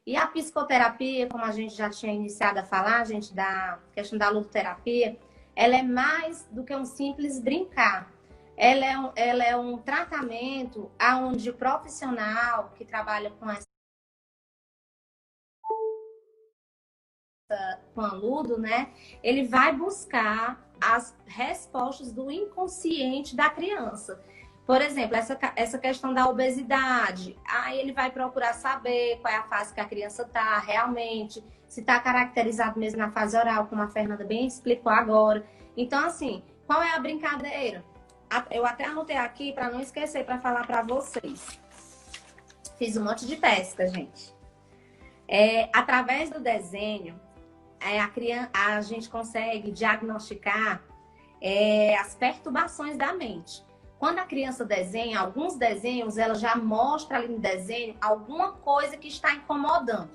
E a psicoterapia, como a gente já tinha iniciado a falar, gente, da questão da ludoterapia, ela é mais do que um simples brincar. Ela é um tratamento onde o profissional que trabalha com a ludo, né? Ele vai buscar as respostas do inconsciente da criança. Por exemplo, essa questão da obesidade. Aí ele vai procurar saber qual é a fase que a criança está realmente, se está caracterizado mesmo na fase oral, como a Fernanda bem explicou agora. Então, assim, qual é a brincadeira? Eu até anotei aqui para não esquecer para falar para vocês. Fiz um monte de pesca, gente. Através do desenho, a gente consegue diagnosticar as perturbações da mente. Quando a criança desenha, alguns desenhos, ela já mostra ali no desenho alguma coisa que está incomodando.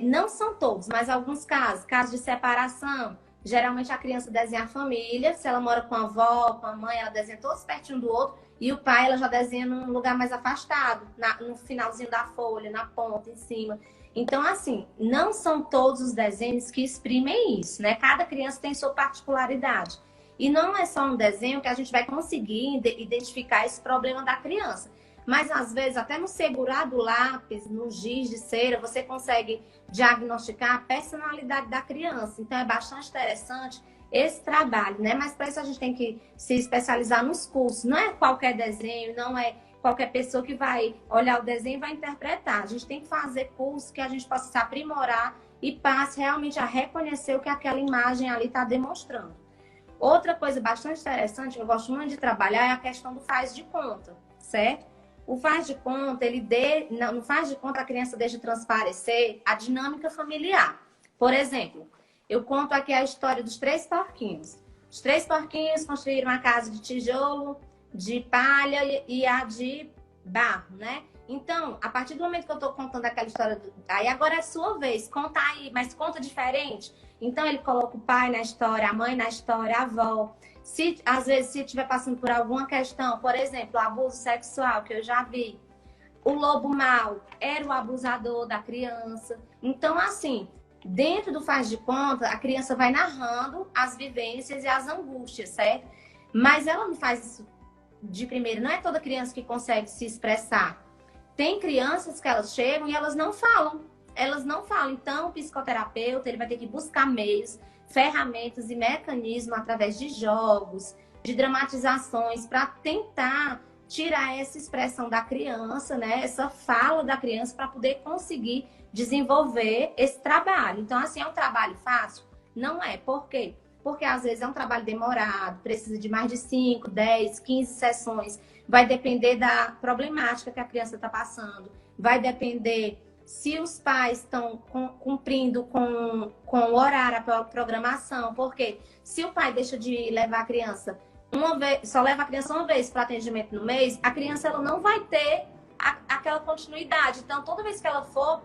Não são todos, mas alguns casos de separação. Geralmente a criança desenha a família, se ela mora com a avó, com a mãe, ela desenha todos pertinho do outro, e o pai ela já desenha num lugar mais afastado, no finalzinho da folha, na ponta, em cima. Então, assim, não são todos os desenhos que exprimem isso, né? Cada criança tem sua particularidade. E não é só um desenho que a gente vai conseguir identificar esse problema da criança. Mas, às vezes, até no segurar do lápis, no giz de cera, você consegue diagnosticar a personalidade da criança. Então, é bastante interessante esse trabalho, né? Mas, para isso, a gente tem que se especializar nos cursos. Não é qualquer desenho, não é qualquer pessoa que vai olhar o desenho e vai interpretar. A gente tem que fazer curso que a gente possa se aprimorar e passe realmente a reconhecer o que aquela imagem ali está demonstrando. Outra coisa bastante interessante, que eu gosto muito de trabalhar, é a questão do faz de conta, certo? O faz de conta, no faz de conta a criança deixa transparecer a dinâmica familiar. Por exemplo, eu conto aqui a história dos 3 porquinhos. Os 3 porquinhos construíram uma casa de tijolo, de palha e a de barro, né? Então, a partir do momento que eu tô contando aquela história, aí agora é sua vez, conta aí, mas conta diferente. Então, ele coloca o pai na história, a mãe na história, a avó. Às vezes, se estiver passando por alguma questão, por exemplo, o abuso sexual, que eu já vi, o lobo mau era o abusador da criança. Então, assim, dentro do faz de conta, a criança vai narrando as vivências e as angústias, certo? Mas ela não faz isso de primeiro. Não é toda criança que consegue se expressar. Tem crianças que elas chegam e elas não falam. Elas não falam. Então, o psicoterapeuta ele vai ter que buscar meios, ferramentas e mecanismos através de jogos, de dramatizações, para tentar tirar essa expressão da criança, né? Essa fala da criança para poder conseguir desenvolver esse trabalho. Então, assim, é um trabalho fácil? Não é. Por quê? Porque às vezes é um trabalho demorado, precisa de mais de 5, 10, 15 sessões. Vai depender da problemática que a criança está passando. Vai depender se os pais estão cumprindo com o horário, a programação. Porque se o pai deixa de levar a criança uma vez, só leva a criança uma vez para atendimento no mês, a criança ela não vai ter aquela continuidade. Então, toda vez que ela for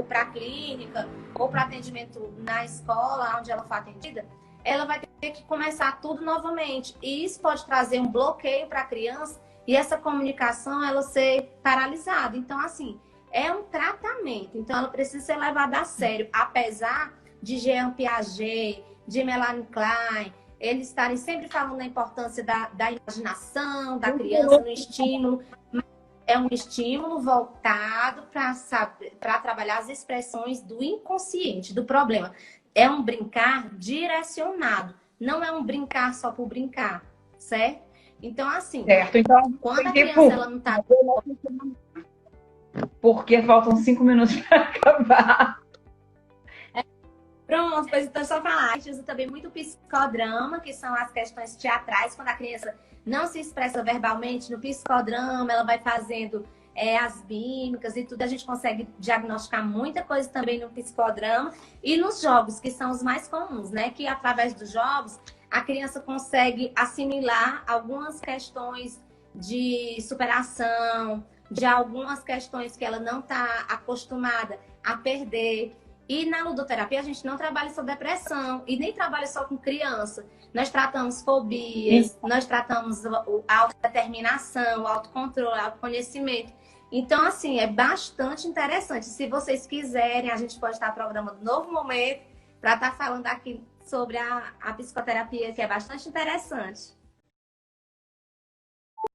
para a clínica ou para atendimento na escola, onde ela for atendida, ela vai ter que começar tudo novamente. E isso pode trazer um bloqueio para a criança e essa comunicação ela ser paralisada. Então, assim, é um tratamento. Então, ela precisa ser levada a sério. Apesar de Jean Piaget, de Melanie Klein, eles estarem sempre falando da importância da imaginação, da criança no estímulo. É um estímulo voltado para trabalhar as expressões do inconsciente, do problema. É um brincar direcionado. Não é um brincar só por brincar, certo? Então, assim, certo. Então, quando a criança ela não está... Porque faltam 5 minutos para acabar. Pronto, pois então só falar. A gente usa também muito o psicodrama, que são as questões teatrais, quando a criança não se expressa verbalmente. No psicodrama, ela vai fazendo as mímicas e tudo. A gente consegue diagnosticar muita coisa também no psicodrama. E nos jogos, que são os mais comuns, né? Que através dos jogos, a criança consegue assimilar algumas questões de superação, de algumas questões que ela não está acostumada a perder. E na ludoterapia a gente não trabalha só depressão e nem trabalha só com criança. Nós tratamos fobias, nós tratamos a autodeterminação, o autocontrole, o autoconhecimento. Então, assim, é bastante interessante. Se vocês quiserem, a gente pode estar programando um novo momento para estar falando aqui sobre a psicoterapia, que é bastante interessante.